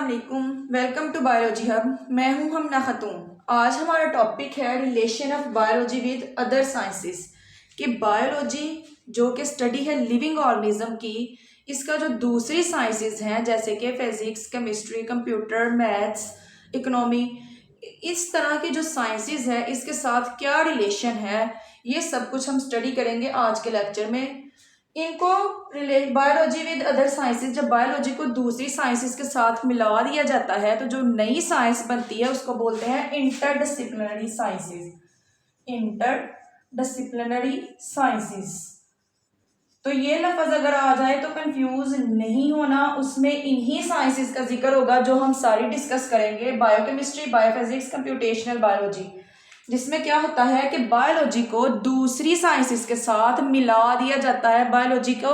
अस्सलामुअलैकुम, welcome to biology hub. मैं हूं हमना खातून। आज हमारा टॉपिक है relation of biology with other sciences. कि बायोलॉजी जो कि स्टडी है लिविंग ऑर्गेनिज्म की, इसका जो दूसरी साइंसेस हैं जैसे कि physics, chemistry, computer, maths, economy, इस तरह की जो साइंसेस है इसके साथ क्या रिलेशन है, ये सब कुछ हम स्टडी करेंगे आज के लेक्चर में। इनको बायोलॉजी विद अदर साइंसेस, जब बायोलॉजी को दूसरी साइंसेस के साथ मिला दिया जाता है तो जो नई साइंस बनती है उसको बोलते हैं इंटरडिसिप्लिनरी साइंसेस। Interdisciplinary sciences. तो ये लफ्ज अगर आ जाए तो कंफ्यूज नहीं होना, उसमें इन्हीं साइंसेस का जिक्र होगा जो हम सारी डिस्कस करेंगे। बायोकेमिस्ट्री, बायोफिजिक्स, कंप्यूटेशनल बायोलॉजी, जिसमें क्या होता है कि बायोलॉजी को दूसरी साइंसेस के साथ मिला दिया जाता है। बायोलॉजी को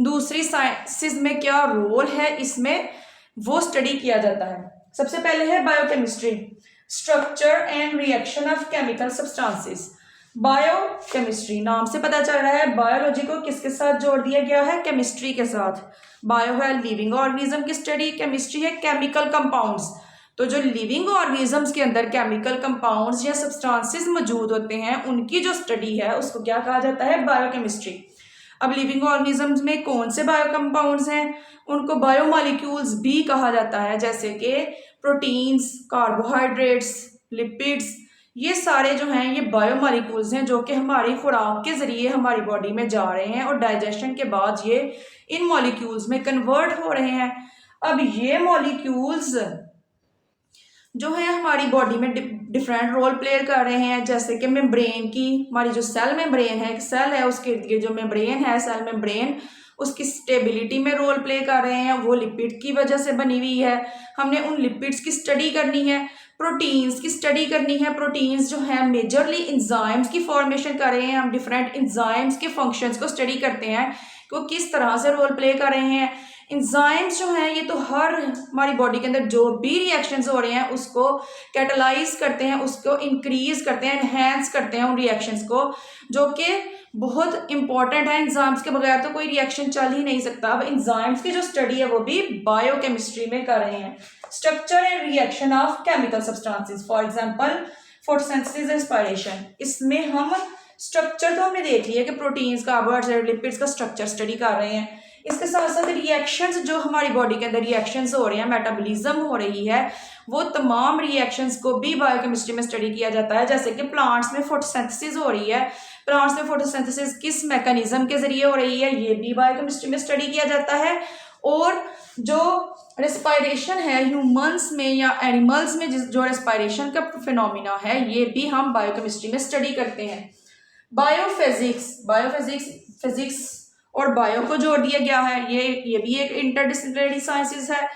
दूसरी साइंसेस में क्या रोल है इसमें वो स्टडी किया जाता है। सबसे पहले है biochemistry, structure and reaction of chemical substances. Biochemistry, नाम से पता चल रहा है बायोलॉजी को किसके साथ जोड़ दिया गया है, केमिस्ट्री के साथ। बायो है लिविंग ऑर्गेनिज्म की स्टडी, केमिस्ट्री है केमिकल कंपाउंड्स। तो जो लिविंग ऑर्गेनिजम्स के अंदर केमिकल कंपाउंड्स या सब्सटेंसेस मौजूद होते हैं उनकी जो स्टडी है उसको क्या कहा जाता है, बायोकेमिस्ट्री। अब लिविंग ऑर्गेनिजम्स में कौन से बायो कंपाउंड्स हैं, उनको बायोमॉलिक्यूल्स भी कहा जाता है, जैसे कि प्रोटीन्स, कार्बोहाइड्रेट्स, लिपिड्स, ये सारे जो हैं ये बायोमॉलिक्यूल्स हैं जो कि हमारी खुराक के जरिए हमारी बॉडी में जा रहे हैं और डाइजेशन के बाद ये इन मॉलिक्यूल्स में कन्वर्ट हो रहे हैं। अब ये मॉलिक्यूल्स जो है हमारी बॉडी में डिफरेंट रोल प्ले कर रहे हैं, जैसे कि मेम्ब्रेन की, हमारी जो सेल मेम्ब्रेन है, एक सेल है उसके इर्द गिर्द जो मेम्ब्रेन है, सेल मेम्ब्रेन, उसकी स्टेबिलिटी में रोल प्ले कर रहे हैं, वो लिपिड की वजह से बनी हुई है। हमने उन लिपिड्स की स्टडी करनी है। प्रोटीन्स की स्टडी करनी है। प्रोटीन्स जो है मेजरली इंजाइम्स की फॉर्मेशन कर रहे हैं। हम डिफरेंट इंजाइम्स के फंक्शंस को स्टडी करते हैं कि वो किस तरह से रोल प्ले कर रहे हैं। इंजाइम्स जो हैं ये तो हर हमारी बॉडी के अंदर जो भी रिएक्शंस हो रहे हैं उसको कैटलाइज करते हैं, उसको इंक्रीज करते हैं, एनहेंस करते हैं उन रिएक्शंस को, जो कि बहुत इंपॉर्टेंट है। एंजाइम्स के बगैर तो कोई रिएक्शन चल ही नहीं सकता। अब एंजाइम्स की जो स्टडी है वो भी बायोकेमिस्ट्री में कर रहे हैं। Structure and reaction of chemical substances, for example photosynthesis, respiration. इसमें हम स्ट्रक्चर तो हमने देख लिया कि प्रोटीन्स, कार्बोहाइड्रेट्स, लिपिड्स का स्ट्रक्चर स्टडी कर रहे हैं। इसके साथ साथ रिएक्शंस जो हमारी बॉडी के अंदर रिएक्शंस हो रहे हैं, मेटाबॉलिज्म हो रही है, वो तमाम रिएक्शंस को भी बायोकेमिस्ट्री में स्टडी किया जाता है। जैसे कि प्लांट्स में फोटोसिंथेसिस हो रही है, प्लांट्स में फोटोसिंथेसिस किस मैकेनिज्म के जरिए हो रही है ये भी बायोकेमिस्ट्री में स्टडी किया जाता है। और जो रेस्पिरेशन है ह्यूमंस में या एनिमल्स में जो रेस्पिरेशन का फिनोमिना है ये भी हम बायोकेमिस्ट्री में स्टडी करते हैं। बायोफिजिक्स, फिजिक्स और बायो को जोड़ दिया गया है। ये भी एक इंटरडिसिप्लिनरी साइंसेस है।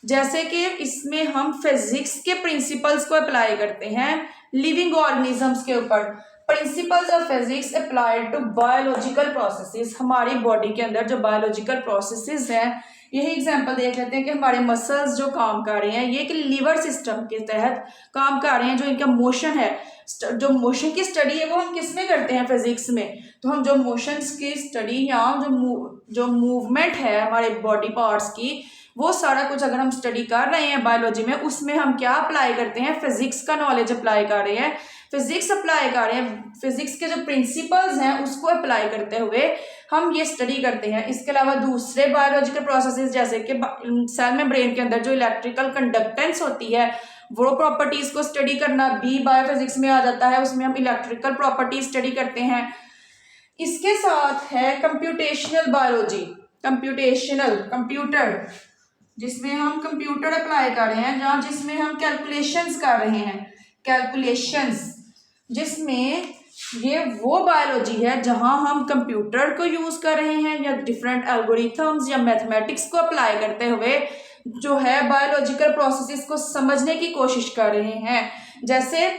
जैसे कि इसमें हम फिजिक्स के प्रिंसिपल्स को अप्लाई करते हैं लिविंग ऑर्गेनिजम्स के ऊपर। Principles of physics applied to biological processes. हमारी बॉडी के अंदर जो बायोलॉजिकल प्रोसेसेस हैं, यही एग्जांपल देख लेते हैं कि हमारे मसल्स जो काम कर रहे हैं ये कि लिवर सिस्टम के तहत काम कर रहे हैं। जो इनका मोशन है, जो मोशन की स्टडी है वो हम किस में करते हैं, फिजिक्स में। तो हम जो मोशंस की स्टडी या जो मूवमेंट है हमारे बॉडी पार्ट्स की, वो सारा कुछ अगर हम स्टडी कर रहे हैं बायोलॉजी में, उसमें हम क्या अप्लाई करते हैं, फिजिक्स का नॉलेज अप्लाई कर रहे हैं। फिजिक्स अप्लाई कर रहे हैं, फिजिक्स के जो प्रिंसिपल्स हैं उसको अप्लाई करते हुए हम ये स्टडी करते हैं। इसके अलावा दूसरे बायोलॉजिकल प्रोसेसेस जैसे कि सेल मेम्ब्रेन के अंदर जो इलेक्ट्रिकल कंडक्टेंस होती है वो प्रॉपर्टीज को स्टडी करना भी बायोफिजिक्स में आ जाता है। उसमें हम इलेक्ट्रिकल प्रॉपर्टीज स्टडी करते हैं। इसके साथ है कंप्यूटेशनल बायोलॉजी, कंप्यूटर, जिसमें हम कंप्यूटर अप्लाई कर रहे हैं, जहाँ जिसमें हम कैलकुलेशंस कर रहे हैं, जिसमें ये वो बायोलॉजी है जहां हम कंप्यूटर को यूज कर रहे हैं या डिफरेंट एल्गोरिथम्स या मैथमेटिक्स को अप्लाई करते हुए जो है बायोलॉजिकल प्रोसेसेस को समझने की कोशिश कर रहे हैं। जैसे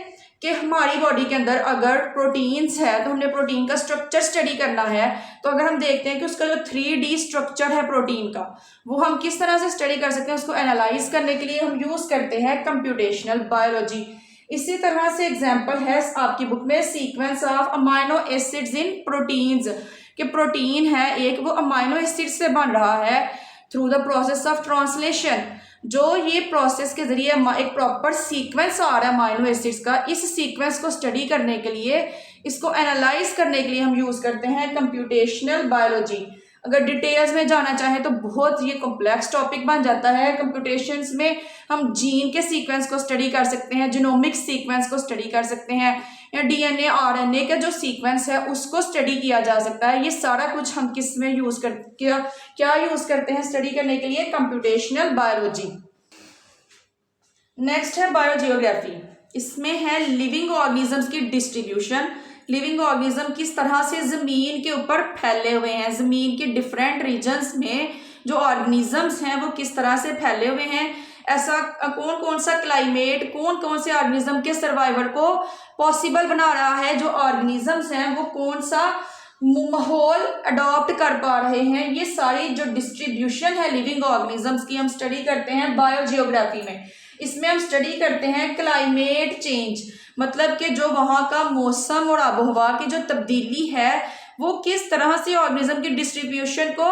कि हमारी बॉडी के अंदर अगर प्रोटीन्स है तो हमने प्रोटीन का स्ट्रक्चर स्टडी करना है, तो अगर हम देखते हैं कि उसका जो 3D स्ट्रक्चर है प्रोटीन का, वो हम किस तरह से स्टडी कर सकते हैं, उसको एनालाइज करने के लिए हम यूज करते हैं कंप्यूटेशनल बायोलॉजी। इसी तरह से एग्जाम्पल है आपकी बुक में sequence of amino acids in proteins, कि प्रोटीन है एक, वो अमाइनो एसिड से बन रहा है through the process of translation. जो ये प्रोसेस के ज़रिए एक प्रॉपर सीक्वेंस आ रहा है अमाइनो एसिड्स का, इस सीक्वेंस को स्टडी करने के लिए, इसको एनालाइज करने के लिए हम यूज़ करते हैं कंप्यूटेशनल बायोलॉजी। अगर डिटेल्स में जाना चाहें तो बहुत ये कॉम्प्लेक्स टॉपिक बन जाता है। कंप्यूटेशंस में हम जीन के सीक्वेंस को स्टडी कर सकते हैं, जीनोमिक सीक्वेंस को स्टडी कर सकते हैं, या डीएनए आरएनए का जो सीक्वेंस है उसको स्टडी किया जा सकता है। ये सारा कुछ हम किस में यूज़ कर क्या यूज़ करते हैं स्टडी करने के लिए? Computational biology. नेक्स्ट है बायोजियोग्राफी। इसमें है लिविंग ऑर्गेनिजम्स की डिस्ट्रीब्यूशन। लिविंग ऑर्गेनिज्म किस तरह से ज़मीन के ऊपर फैले हुए हैं, ज़मीन के डिफरेंट रीजन्स में जो ऑर्गेनिजम्स हैं वो किस तरह से फैले हुए हैं, ऐसा कौन कौन सा क्लाइमेट कौन कौन से ऑर्गेनिज्म के सर्वाइवल को पॉसिबल बना रहा है, जो ऑर्गेनिजम्स हैं वो कौन सा माहौल अडॉप्ट कर पा रहे हैं, ये सारी जो डिस्ट्रीब्यूशन है लिविंग ऑर्गेनिजम्स की हम स्टडी करते हैं बायोजियोग्राफी में। इसमें हम स्टडी करते हैं क्लाइमेट चेंज, मतलब कि जो वहाँ का मौसम और आबोहवा की जो तब्दीली है वो किस तरह से ऑर्गेनिज्म की डिस्ट्रीब्यूशन को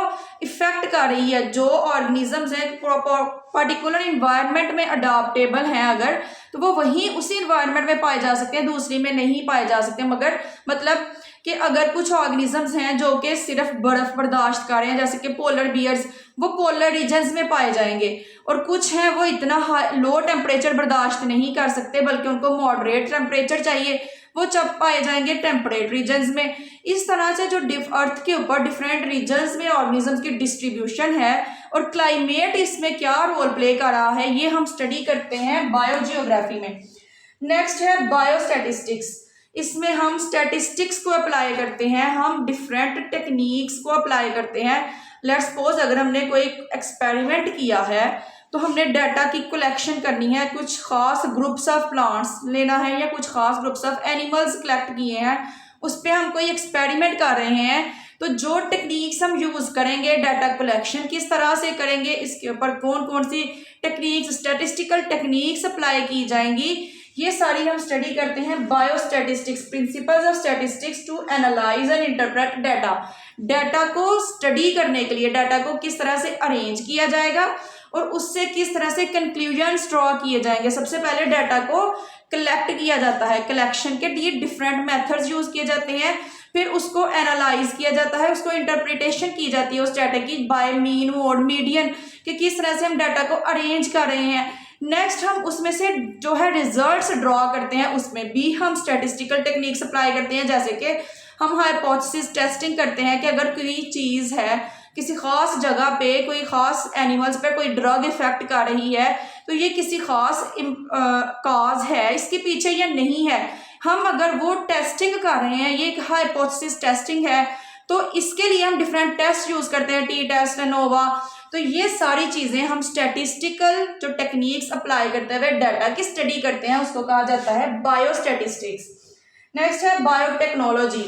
इफेक्ट कर रही है। जो ऑर्गेनिजम्स हैं पर्टिकुलर इन्वायरमेंट में अडाप्टेबल हैं अगर, तो वो वहीं उसी इन्वायरमेंट में पाए जा सकते हैं, दूसरी में नहीं पाए जा सकते। मगर मतलब कि अगर कुछ ऑर्गेनिजम्स हैं जो कि सिर्फ बर्फ बर्दाश्त कर रहे हैं, जैसे कि पोलर बियर्स, वो पोलर रीजन्स में पाए जाएंगे, और कुछ हैं वो इतना लो टेम्परेचर बर्दाश्त नहीं कर सकते बल्कि उनको मॉडरेट टेम्परेचर चाहिए, वो जब पाए जाएंगे टेम्परेट रीजन्स में। इस तरह से जो अर्थ के ऊपर डिफरेंट रीजन्स में ऑर्गेनिजम्स की डिस्ट्रीब्यूशन है और क्लाइमेट इसमें क्या रोल प्ले कर रहा है, ये हम स्टडी करते हैं बायोजियोग्राफी में। नेक्स्ट है बायोस्टैटिस्टिक्स। इसमें हम स्टैटिस्टिक्स को अप्लाई करते हैं, हम डिफरेंट टेक्निक्स को अप्लाई करते हैं। लेट्स सपोज अगर हमने कोई एक्सपेरिमेंट किया है तो हमने डाटा की कलेक्शन करनी है, कुछ खास ग्रुप्स ऑफ प्लांट्स लेना है या कुछ खास ग्रुप्स ऑफ एनिमल्स कलेक्ट किए हैं, उस पर हम कोई एक्सपेरिमेंट कर रहे हैं, तो जो टेक्निक्स हम यूज़ करेंगे, डाटा कलेक्शन किस तरह से करेंगे, इसके ऊपर कौन कौन सी टेक्निक्स स्टैटिस्टिकल टेक्निक्स अप्लाई की जाएंगी, ये सारी हम स्टडी करते हैं biostatistics. Principles of statistics to analyse and interpret data. Data को स्टडी करने के लिए डाटा को किस तरह से अरेंज किया जाएगा और उससे किस तरह से कंक्लूजन्स ड्रॉ किए जाएंगे। सबसे पहले डाटा को कलेक्ट किया जाता है, कलेक्शन के लिए डिफरेंट मेथड्स यूज किए जाते हैं, फिर उसको एनालाइज किया जाता है, उसको इंटरप्रिटेशन की जाती है उस डाटा की बाय मीन मोड मीडियन, कि किस तरह से हम डाटा को अरेंज कर रहे हैं। नेक्स्ट हम उसमें से जो है रिजल्ट्स ड्रॉ करते हैं, उसमें भी हम स्टैटिस्टिकल टेक्निक्स अप्लाई करते हैं, जैसे कि हम हाइपोथेसिस टेस्टिंग करते हैं कि अगर कोई चीज़ है किसी खास जगह पे, कोई खास एनिमल्स पे कोई ड्रग इफेक्ट कर रही है, तो ये किसी खास काज है इसके पीछे या नहीं है। हम अगर वो टेस्टिंग कर रहे हैं, ये एक हाइपोथेसिस टेस्टिंग है, तो इसके लिए हम डिफरेंट टेस्ट यूज़ करते हैं, टी टेस्ट, एनोवा। तो ये सारी चीज़ें हम स्टैटिस्टिकल जो टेक्निक्स अप्लाई करते हुए डाटा की स्टडी करते हैं, उसको कहा जाता है बायोस्टैटिस्टिक्स। नेक्स्ट है बायोटेक्नोलॉजी।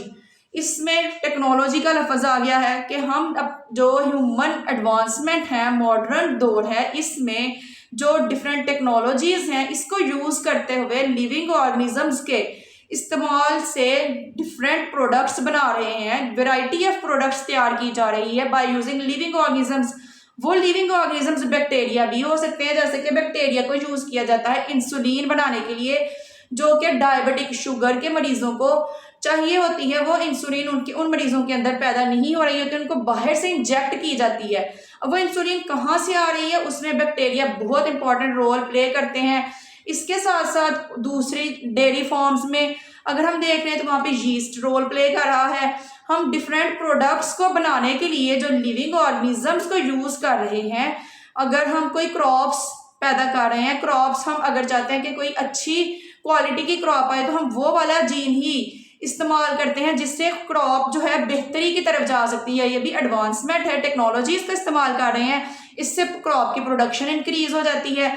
इसमें टेक्नोलॉजी का लफ्ज़ आ गया है कि हम अब जो ह्यूमन एडवांसमेंट है, मॉडर्न दौर है, इसमें जो डिफरेंट टेक्नोलॉजीज़ हैं इसको यूज़ करते हुए लिविंग ऑर्गेनिजम्स के इस्तेमाल से डिफरेंट प्रोडक्ट्स बना रहे हैं, वैरायटी ऑफ प्रोडक्ट्स तैयार की जा रही है बाय यूजिंग लिविंग ऑर्गेनिजम्स। वो लिविंग ऑर्गेनिजम्स बैक्टीरिया भी हो सकते हैं, जैसे कि बैक्टीरिया को यूज़ किया जाता है इंसुलिन बनाने के लिए, जो कि डायबिटिक शुगर के मरीजों को चाहिए होती है। वो इंसुलिन उन मरीजों के अंदर पैदा नहीं हो रही होती, उनको बाहर से इंजेक्ट की जाती है। अब वो इंसुलिन कहाँ से आ रही है, उसमें बैक्टीरिया बहुत इंपॉर्टेंट रोल प्ले करते हैं। इसके साथ साथ दूसरी डेयरी फार्म्स में अगर हम देख रहे हैं तो वहाँ पे यीस्ट रोल प्ले कर रहा है। हम डिफरेंट प्रोडक्ट्स को बनाने के लिए जो लिविंग ऑर्गेनिजम्स को यूज़ कर रहे हैं, अगर हम कोई क्रॉप्स पैदा कर रहे हैं, क्रॉप्स हम अगर चाहते हैं कि कोई अच्छी क्वालिटी की क्रॉप आए, तो हम वो वाला जीन ही इस्तेमाल करते हैं जिससे क्रॉप जो है बेहतरी की तरफ जा सकती है। ये भी एडवांसमेंट है, टेक्नोलॉजीज का इस्तेमाल कर रहे हैं, इससे क्रॉप की प्रोडक्शन इंक्रीज हो जाती है।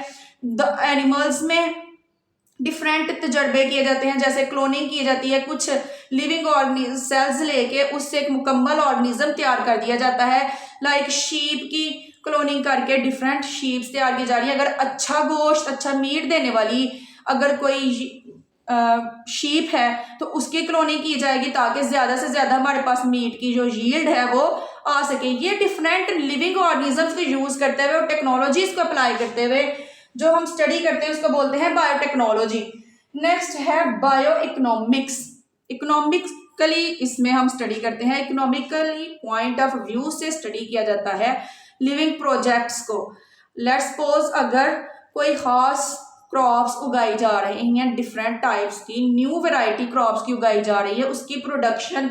एनिमल्स में डिफरेंट तजर्बे किए जाते हैं, जैसे क्लोनिंग की जाती है, कुछ लिविंग सेल्स लेके उससे एक मुकम्मल ऑर्गेनिज्म तैयार कर दिया जाता है। लाइक शीप की क्लोनिंग करके डिफरेंट शीप्स तैयार की जा रही है। अगर अच्छा गोश्त, अच्छा मीट देने वाली अगर कोई शीप है तो उसकी क्लोनिंग की जाएगी ताकि ज़्यादा से ज़्यादा हमारे पास मीट की जो यील्ड है वो आ सके। ये डिफरेंट लिविंग ऑर्गेनिजम्स को यूज़ करते हुए और टेक्नोलॉजीज को अप्लाई करते हुए जो हम स्टडी करते हैं उसको बोलते हैं बायोटेक्नोलॉजी। नेक्स्ट है बायो इकोनॉमिक्स। इकोनॉमिकली इसमें हम स्टडी करते हैं, इकोनॉमिकली पॉइंट ऑफ व्यू से स्टडी किया जाता है लिविंग प्रोजेक्ट्स को। लेट्स सपोज अगर कोई खास क्रॉप्स उगाई जा रही हैं, डिफरेंट टाइप्स की न्यू वैरायटी क्रॉप्स की उगाई जा रही है, उसकी प्रोडक्शन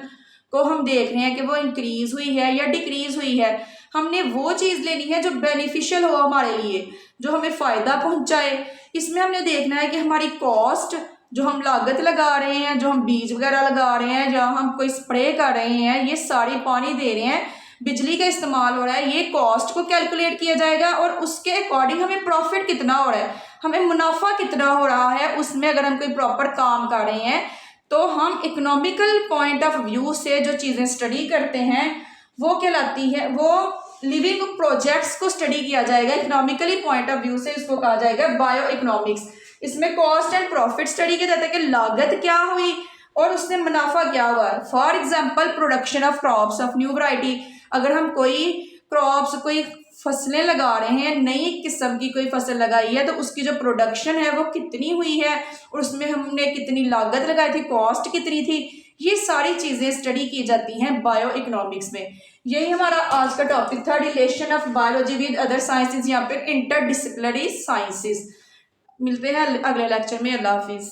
को हम देख रहे हैं कि वो इंक्रीज हुई है या डिक्रीज हुई है। हमने वो चीज़ लेनी है जो बेनिफिशियल हो हमारे लिए, जो हमें फ़ायदा पहुंचाए। इसमें हमने देखना है कि हमारी कॉस्ट, जो हम लागत लगा रहे हैं, जो हम बीज वगैरह लगा रहे हैं, जहाँ हम कोई स्प्रे कर रहे हैं, ये सारी पानी दे रहे हैं, बिजली का इस्तेमाल हो रहा है, ये कॉस्ट को कैलकुलेट किया जाएगा और उसके अकॉर्डिंग हमें प्रॉफिट कितना हो रहा है, हमें मुनाफा कितना हो रहा है उसमें। अगर हम कोई प्रॉपर काम कर रहे हैं तो हम इकोनॉमिकल पॉइंट ऑफ व्यू से जो चीज़ें स्टडी करते हैं वो कहलाती है, वो लिविंग प्रोजेक्ट्स को स्टडी किया जाएगा इकोनॉमिकली पॉइंट ऑफ व्यू से, इसको कहा जाएगा बायो इकोनॉमिक्स। इसमें कॉस्ट एंड प्रॉफिट स्टडी किया जाता है कि लागत क्या हुई और उससे मुनाफा क्या हुआ। For example production of crops of new variety, अगर हम कोई क्रॉप्स, कोई फसलें लगा रहे हैं, नई किस्म की कोई फसल लगाई है, तो उसकी जो प्रोडक्शन है वो कितनी हुई है और उसमें हमने कितनी लागत लगाई थी, कॉस्ट कितनी थी, ये सारी चीज़ें स्टडी की जाती हैं बायो इकोनॉमिक्स में। यही हमारा आज का टॉपिक था, relation of biology with other sciences, यहाँ पे इंटरडिसिप्लिनरी साइंसेज। मिलते हैं अगले लेक्चर में। अल्लाह हाफिज़।